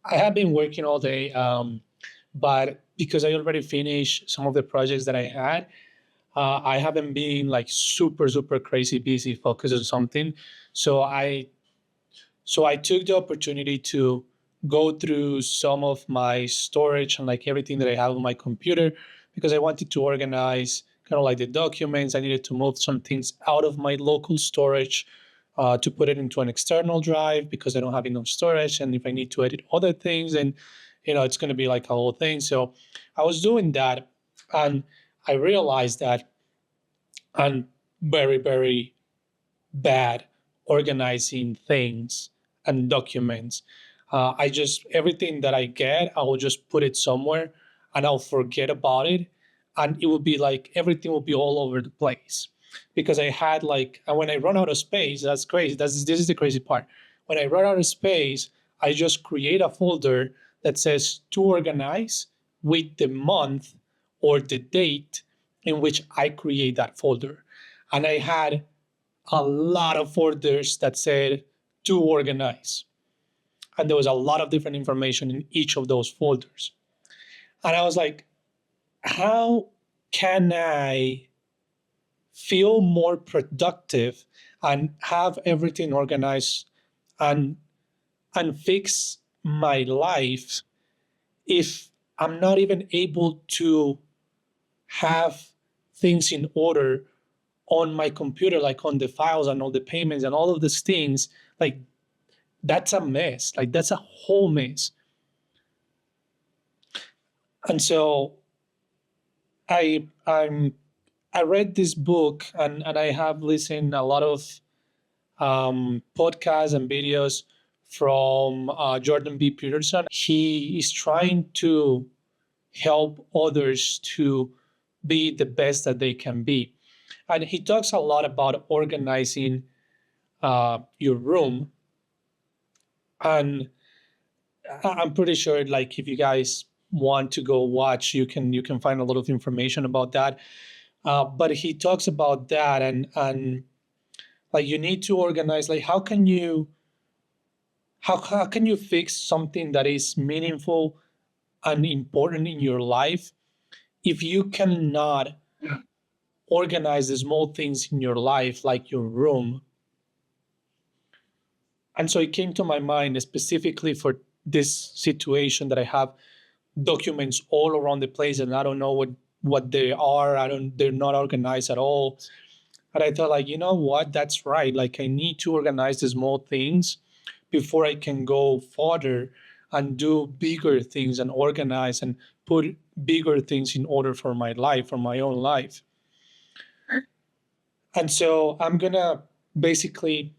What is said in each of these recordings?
I have been working all day, but because I already finished some of the projects that I had, I haven't been like super crazy busy focused on something. So I took the opportunity to go through some of my storage and like everything that I have on my computer because I wanted to organize kind of like the documents. I needed to move some things out of my local storage to put it into an external drive because I don't have enough storage. And if I need to edit other things, then it's going to be like a whole thing. So I was doing that, and I realized that I'm very bad organizing things and documents. I just everything that I get, I will just put it somewhere and I'll forget about it, and it will be like everything will be all over the place because I had like and when I run out of space, that's crazy. This is the crazy part. When I run out of space, I just create a folder that says to organize with the month or the date in which I create that folder. And I had a lot of folders that said to organize. And there was a lot of different information in each of those folders. And I was like, how can I feel more productive and have everything organized and fix my life if I'm not even able to have things in order on my computer, like on the files and all the payments and all of these things? Like, that's a mess. Like, that's a whole mess. And so I'm I read this book, and I have listened a lot of podcasts and videos from Jordan B Peterson. He is trying to help others to be the best that they can be, and he talks a lot about organizing your room. And I'm pretty sure, like, if you guys want to go watch, you can find a lot of information about that. But he talks about that, and like you need to organize. Like, how can you fix something that is meaningful and important in your life if you cannot organize the small things in your life, like your room? And so it came to my mind specifically for this situation that I have documents all around the place and I don't know what they are. They're not organized at all. And I thought, like, you know what, that's right. Like, I need to organize the small things before I can go further and do bigger things and organize and put bigger things in order for my life, for my own life. And so I'm gonna basically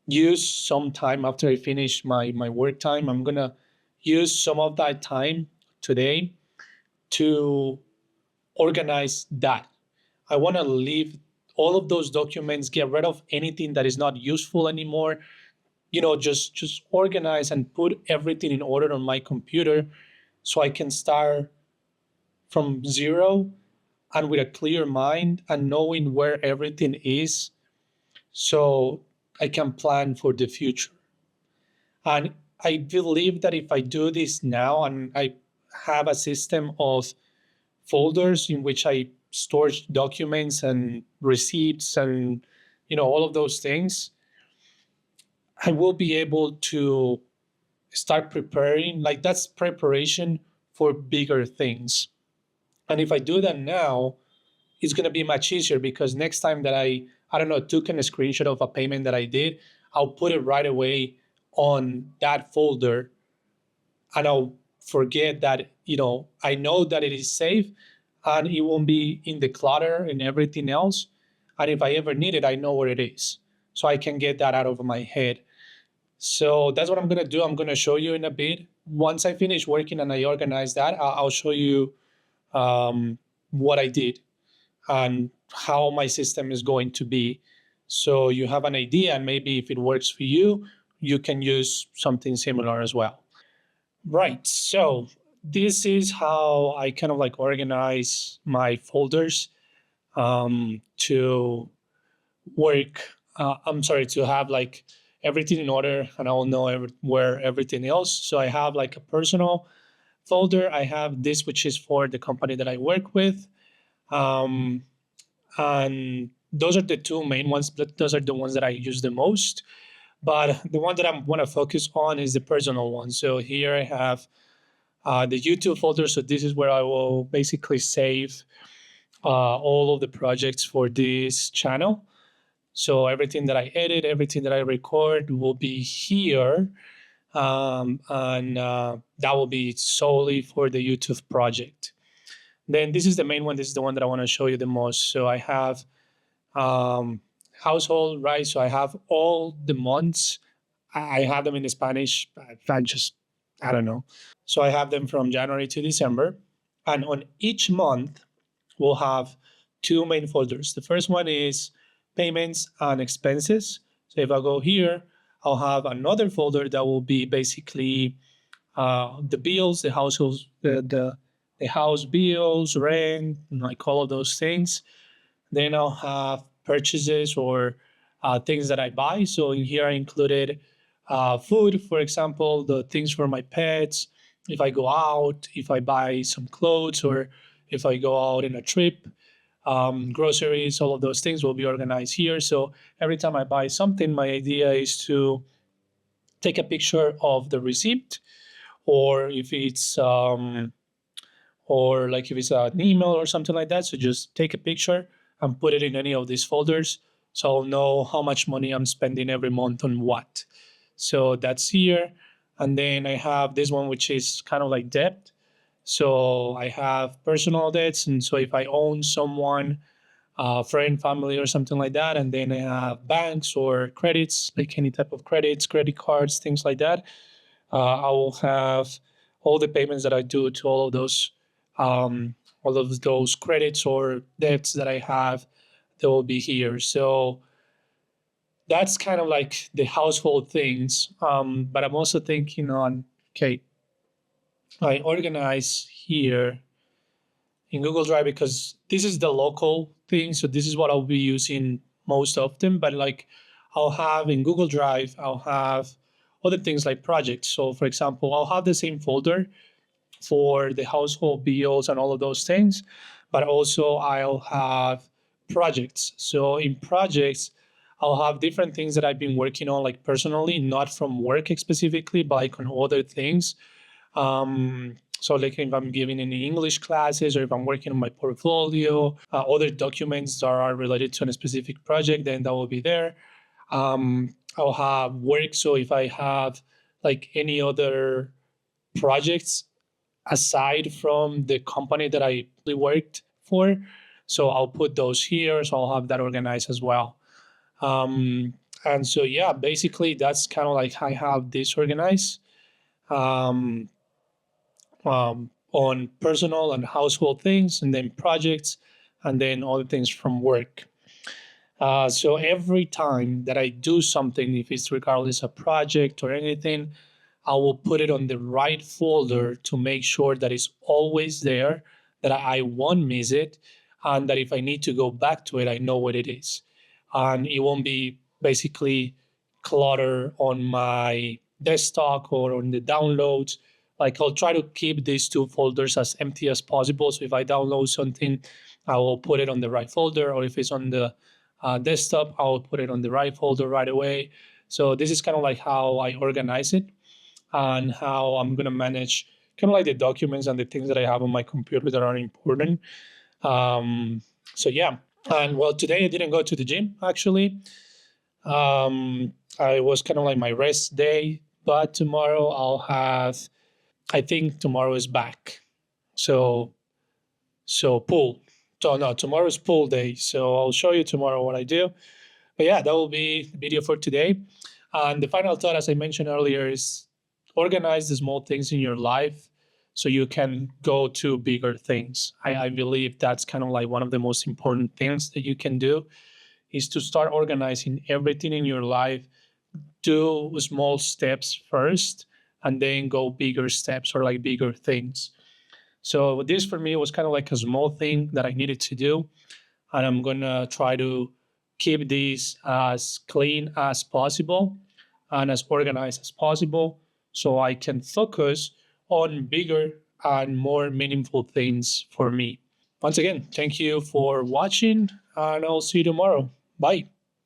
use some time after I finish my work time. I'm gonna use some of that time today to organize that. I want to leave all of those documents, get rid of anything that is not useful anymore. Just organize and put everything in order on my computer so I can start from zero and with a clear mind and knowing where everything is so I can plan for the future. And I believe that if I do this now and I have a system of folders in which I store documents and receipts and all of those things, I will be able to start preparing. Like, that's preparation for bigger things. And if I do that now, it's going to be much easier because next time that I don't know, took a screenshot of a payment that I did, I'll put it right away on that folder, and I'll forget that, I know that it is safe and it won't be in the clutter and everything else. And if I ever need it, I know where it is. So I can get that out of my head. So that's what I'm going to do. I'm going to show you in a bit. Once I finish working and I organize that, I'll show you what I did and how my system is going to be. So you have an idea, and maybe if it works for you, you can use something similar as well. Right. So this is how I kind of like organize my folders to work. I'm sorry, to have like everything in order, and I will know where everything else. So I have like a personal folder. I have this, which is for the company that I work with. Um, and those are the two main ones, but those are the ones that I use the most. But the one that I want to focus on is the personal one. So here I have the YouTube folder. So this is where I will basically save all of the projects for this channel. So everything that I edit, everything that I record will be here. And that will be solely for the YouTube project. Then this is the main one. This is the one that I want to show you the most. So I have um, household, right? So I have all the months. I have them in Spanish. I just, I don't know. So I have them from January to December. And on each month, we'll have two main folders. The first one is payments and expenses. So if I go here, I'll have another folder that will be basically the bills, the household, the house bills, rent, like all of those things. Then I'll have purchases or things that I buy. So in here I included food, for example, the things for my pets. If I go out, if I buy some clothes, or if I go out in a trip, groceries, all of those things will be organized here. So every time I buy something, my idea is to take a picture of the receipt, or if it's or like if it's an email or something like that. So just take a picture and put it in any of these folders. So I'll know how much money I'm spending every month on what. So that's here. And then I have this one, which is kind of like debt. So I have personal debts. And so if I own someone, friend, family, or something like that, and then I have banks or credits, like any type of credits, credit cards, things like that. I will have all the payments that I do to um, all of those credits or debts that I have. They will be here. So that's kind of like the household things. But I'm also thinking on, okay, I organize here in Google Drive because this is the local thing. So this is what I'll be using most often. But like I'll have in Google Drive, I'll have other things like projects. So for example, I'll have the same folder for the household bills and all of those things, but also I'll have projects. So in projects, I'll have different things that I've been working on, like personally, not from work specifically, but like on other things. So like if I'm giving any English classes or if I'm working on my portfolio, other documents that are related to a specific project, then that will be there. I'll have work. So if I have like any other projects aside from the company that I worked for, so I'll put those here. So I'll have that organized as well. Um, and so yeah, basically that's kind of like I have this organized. Um, on personal and household things, and then projects, and then other things from work. So every time that I do something, if it's regardless a project or anything, I will put it on the right folder to make sure that it's always there, that I won't miss it, and that if I need to go back to it, I know what it is. And it won't be basically clutter on my desktop or on the downloads. Like I'll try to keep these two folders as empty as possible. So if I download something, I will put it on the right folder, or if it's on the desktop, I'll put it on the right folder right away. So this is kind of like how I organize it and how I'm going to manage kind of like the documents and the things that I have on my computer that are important. Um, so yeah. And well, today I didn't go to the gym actually. I was kind of like my rest day, but tomorrow I'll have, I think tomorrow is back. So, so pool. So no, tomorrow is pool day. So I'll show you tomorrow what I do. But yeah, that will be the video for today. And the final thought, as I mentioned earlier, is organize the small things in your life so you can go to bigger things. I believe that's kind of like one of the most important things that you can do is to start organizing everything in your life. Do small steps first and then go bigger steps or like bigger things. So this for me was kind of like a small thing that I needed to do, and I'm gonna try to keep this as clean as possible. and as organized as possible so I can focus on bigger and more meaningful things for me. Once again, thank you for watching, and I'll see you tomorrow. Bye.